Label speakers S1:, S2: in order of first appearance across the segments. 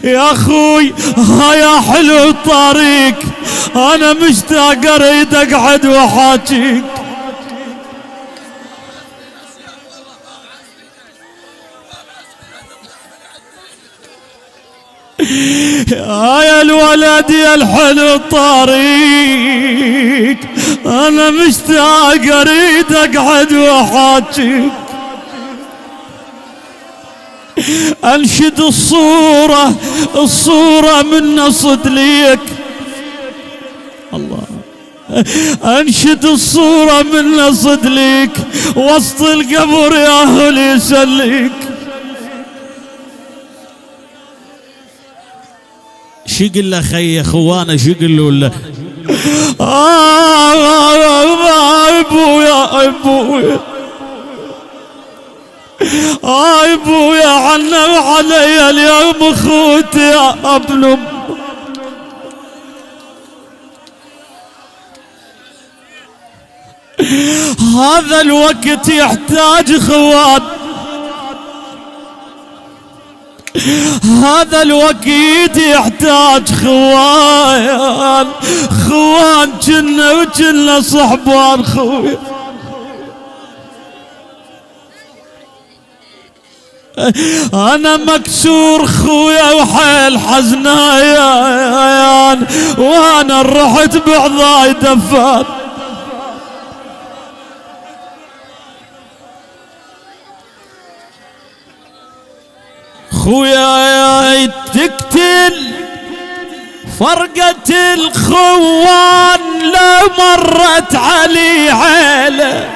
S1: يا اخوي يا حلو الطريق، انا مشتاق اريد اقعد واحاكيك. يا الولد يا الحلو الطريق، انا مشتاق اريد اقعد واحاكيك. انشد الصورة من نصد ليك الله، انشد الصورة من نصد ليك وسط القبر يا اهل يسليك. شو يقول له خي اخوانا، شو يقول له ولا ابويا ابويا ابويا عنم علي اليوم اخوتي يا ابن ام. هذا الوقت يحتاج خوان، هذا الوقت يحتاج خوان، خوان جنة وجنة صحبان خويا. انا مكسور خويا وحيل حزنايان، وانا رحت بعضاي دفان. خويا تقتل فرقة الخوان لو مرت علي عيله،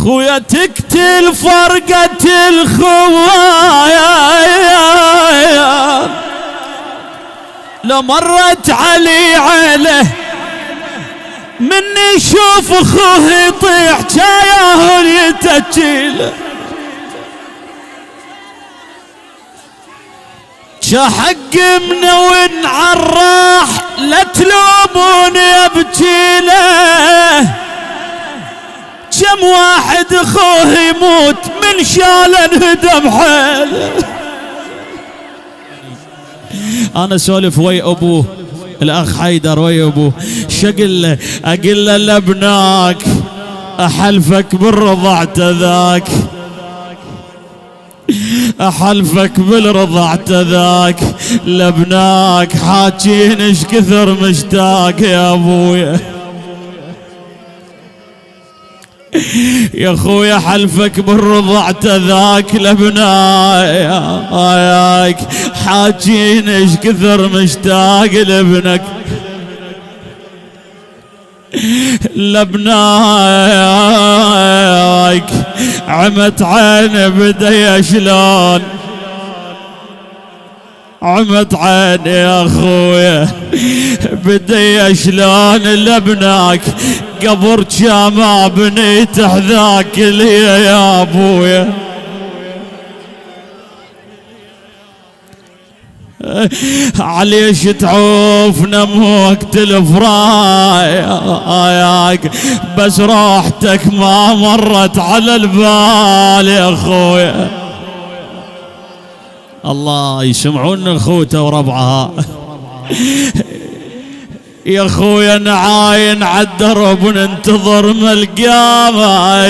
S1: خويا تقتل فرقة الخوان لو مرت علي عيله. من يشوف اخوه يطيح جايه يتجيله، جا حق منون عالراح لا تلوموني ابجيله. كم واحد اخوه يموت من شال انهدم حيله. انا سولف ويا ابوه الاخ حيدر ويا ابوه، شقل له اقول له لابناك احلفك بالرضع تذاك، احلفك بالرضع تذاك، لابناك حاجين ايش كثر مشتاق يا ابويا. يا خويا حلفك بالرضع تذاك، لابناك حاجين ايش كثر مشتاق لابنك. لابناك عمت عيني بدي شلون، عمت عيني يا خويا بدي شلون. لابناك قبر جامع بنيت حذاك لي يا ابويا. عليش تعوفنا مو وقت الفراق، بس روحتك ما مرت على البال يا خويا. الله يسمعون الخوته وربعها. يا خويا نعاين عالدرب وننتظر ملقامك،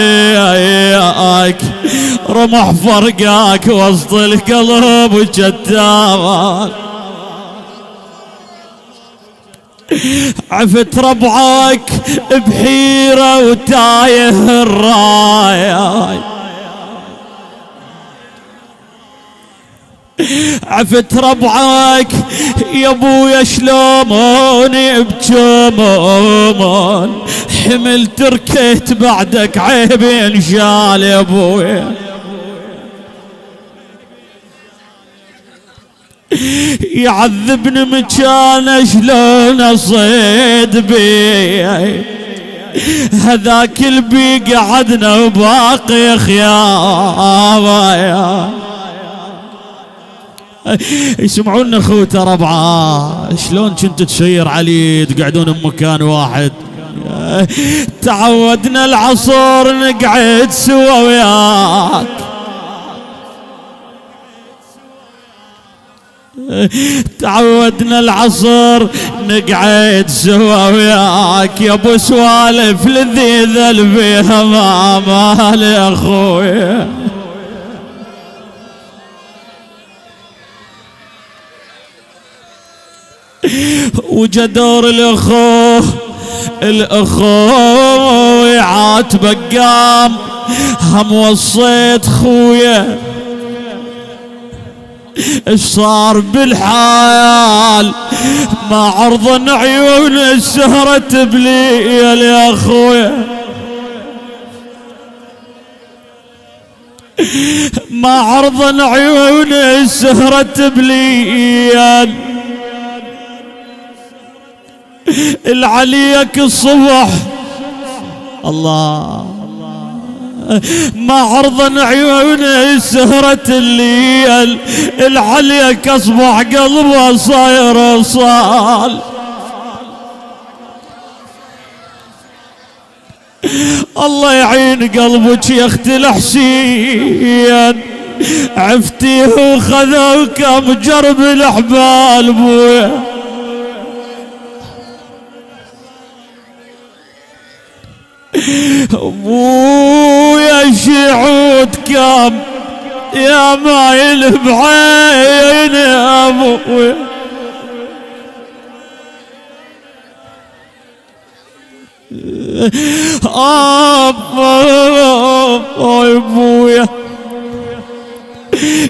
S1: رمح فرقاك وسط القلب وجتامك. عفت ربعك بحيرة وتايه الراي، عفت ربعك يا ابويا شلون بجمون، حملت ركيت بعدك عيبي انشال يا ابويا. يعذبني مكانه شلون اصيد بي، هذاك البي قعدنا وباقي خيابه. يسمعون اخوته ربعه شلون كنت تشير علي تقعدون بمكان واحد. تعودنا العصر نقعد سوا وياك، تعودنا العصر نقعد سوا وياك يا ابو سوالف لذيذة البيها ما مال يا اخويا. وجدور الاخوه يعاتبك قام هم وصيت خويا ايش صار بالحال ما عرضن عيون السهرة بليل يا اخويا ما عرضن عيون السهرة بليل العليك الصبح الله ما عرضن عيون سهرة الليل العليك اصبح قلبه صاير صال الله يعين قلبك يا اختي الحسين عفتيه وخذوا كم جرب الاحبال بويا ابويا شعود كم يا مايل بعين يا ابويا ابويا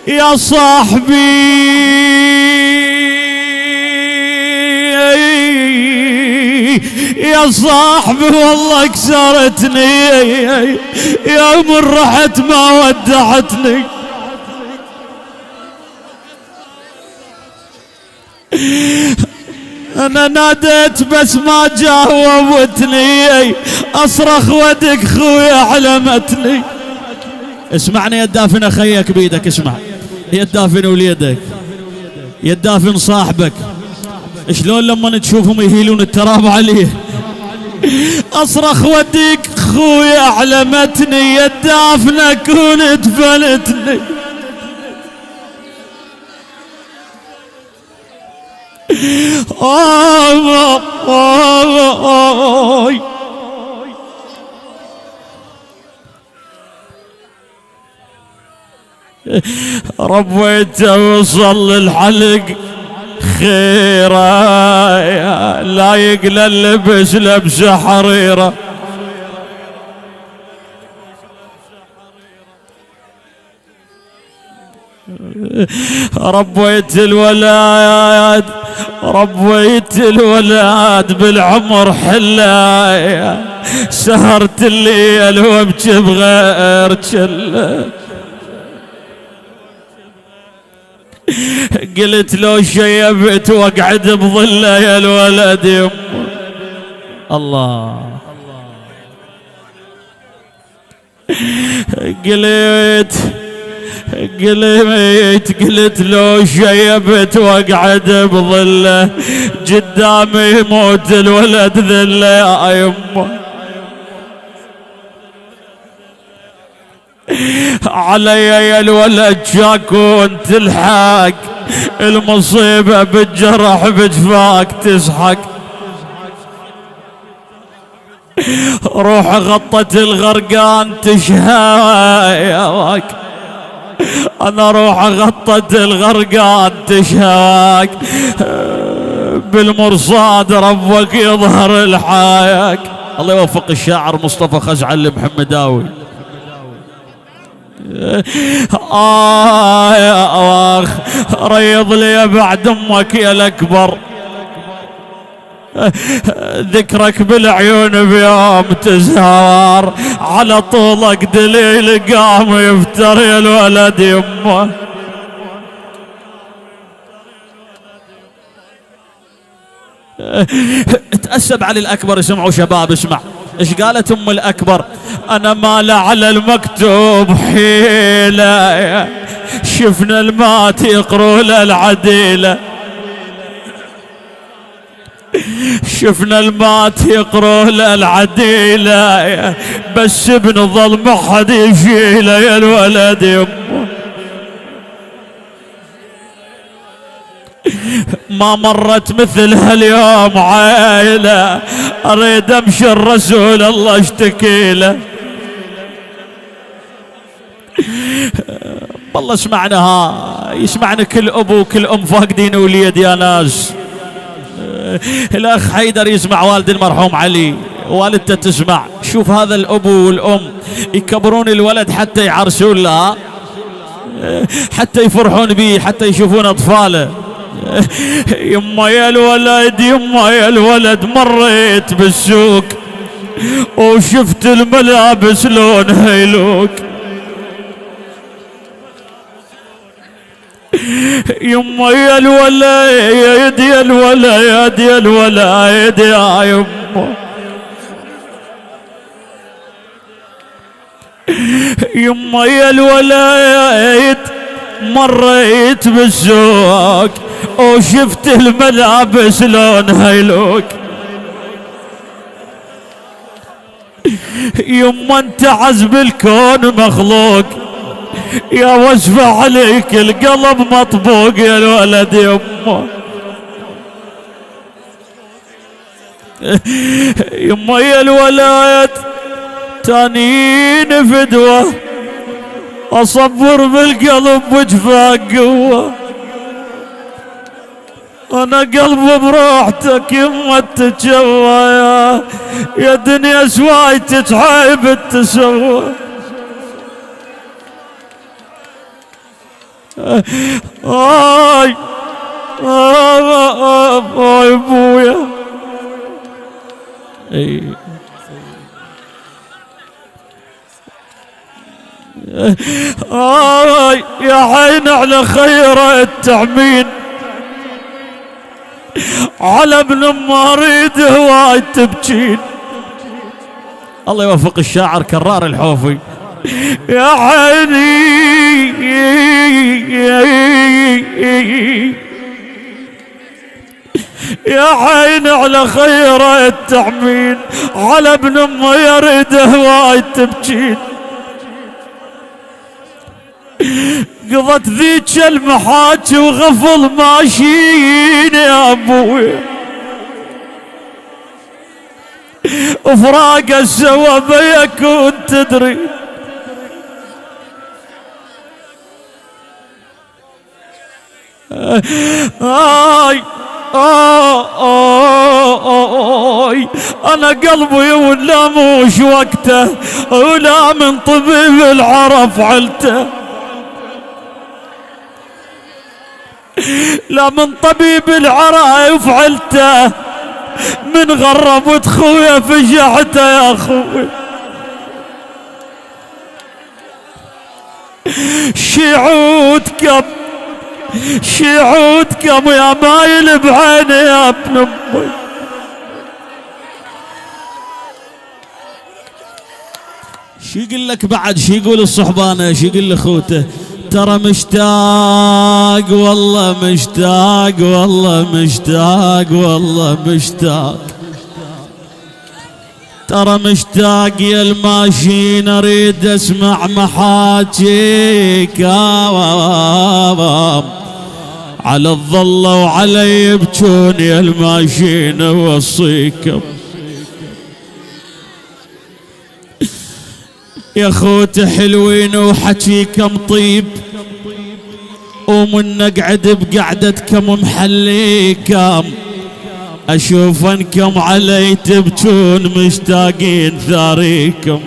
S1: يا صاحبي يا صاحبي والله كسرتني يوم رحت ما ودعتني انا ناديت بس ما جاوبتني اصرخ ودك خويا علمتني. اسمعني يا الدافن اخيك بيدك اسمع يا الدافن وليدك يا الدافن صاحبك شلون لما تشوفهم يهيلون التراب عليه اصرخ وديك خويا علمتني يا الدافنة كنت فلتني ربيت وصل للحلق خيره لا يقلى اللبس لبسه حريره ربيت الولاد بالعمر حلايا سهرت الليل وابكي بغير جله قلت لو شيبت واقعد بظله يا الولد يمه الله قلت لو شيبت واقعد بظله قدامي يموت الولد ذله يا يمه علي يا الولد شاكون تلحق المصيبة بالجرح بجفاك تسحق روح غطت الغرقان تشهاك انا روح غطت الغرقان تشهاك بالمرصاد ربك يظهر الحايك. الله يوفق الشاعر مصطفى خزعل المحمداوي. يا اخ ريض لي بعد امك يا الاكبر ذكرك بالعيون بيوم تزهر على طولك دليل قام يفتر يا الولد يمه تأسب علي الأكبر. اسمعوا شباب اسمع ايش قالت ام الأكبر انا مال على المكتوب حيلة شفنا المات يقروا للعديلة شفنا المات يقروا للعديلة بس ابن ظل ما حد يشيله يا الولد يمه ما مرت مثلها اليوم عائلة، اريد امشي الرسول الله اشتكي له. والله يسمعنا كل ابو وكل ام فاقدين وليد يا ناس. الاخ حيدر يسمع والد المرحوم علي، والدته تسمع. شوف هذا الابو والام يكبرون الولد حتى يعرسون له، حتى يفرحون به، حتى يشوفون اطفاله. يما يا الولد يما يا الولد، مريت بالسوق وشفت الملابس لونها يلوق. يما يا الولد يا الولد يا الولد يا يما، يما يا الولد مريت بالسوق وشفت الملابس لونها يلوق. يما انت عزب الكون مخلوق، يا وصفة عليك القلب مطبوق يا الولد. يما يما يا الولد تانين فدوة، اصبر بالقلب وجفاك قوة. انا قلبي براحتك يما تتجوى، يا دنيا سواي تتعب التسوى. آي ابويا. يا عين على خير التعمين، على ابن ما اريد هواي تبكين. الله يوفق الشاعر كرار الحوفي. يا عيني يا عين على خير التعمين، على ابن ما يريد هواي تبكين. قضت ذيك المحاكي وغفل ماشيين يا ابوي، وفراق السوا بيكون تدري. آي أنا قلبي ولا موش وقته، ولا من طبيب العرف علته، لا من طبيب العرف علته، من غربت خويا فجعته يا خوي. شيعود كم يا مايل بعيني يا ابن امي. شي يقول لك بعد، شي يقول الصحبانه، شي يقول لاخوته؟ ترى مشتاق والله مشتاق والله مشتاق والله مشتاق، ترى مشتاق يا الماشين اريد اسمع محاجيك على الظلة وعلي يبكون يا الماشين اوصيكم. يا خوتي حلوين وحكيكم طيب، ومن نقعد بقعدتكم محليكم، اشوف انكم علي تبكون مشتاقين ثاريكم.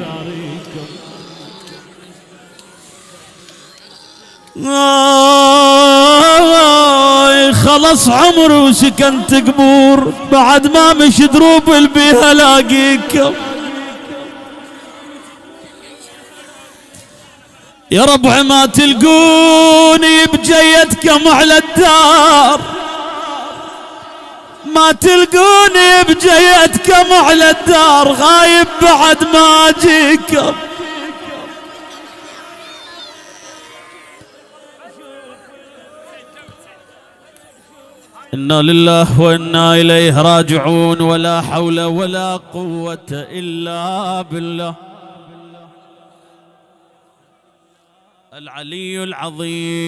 S1: خلص عمري وسكنت قبور، بعد ما مش دروب البيها لاقيكم. يا ربع ما تلقوني بجيتكم على الدار، ما تلقوني بجيتكم على الدار، غايب بعد ما اجيكم. إنا لله وإنا إليه راجعون، ولا حول ولا قوة إلا بالله العلي العظيم.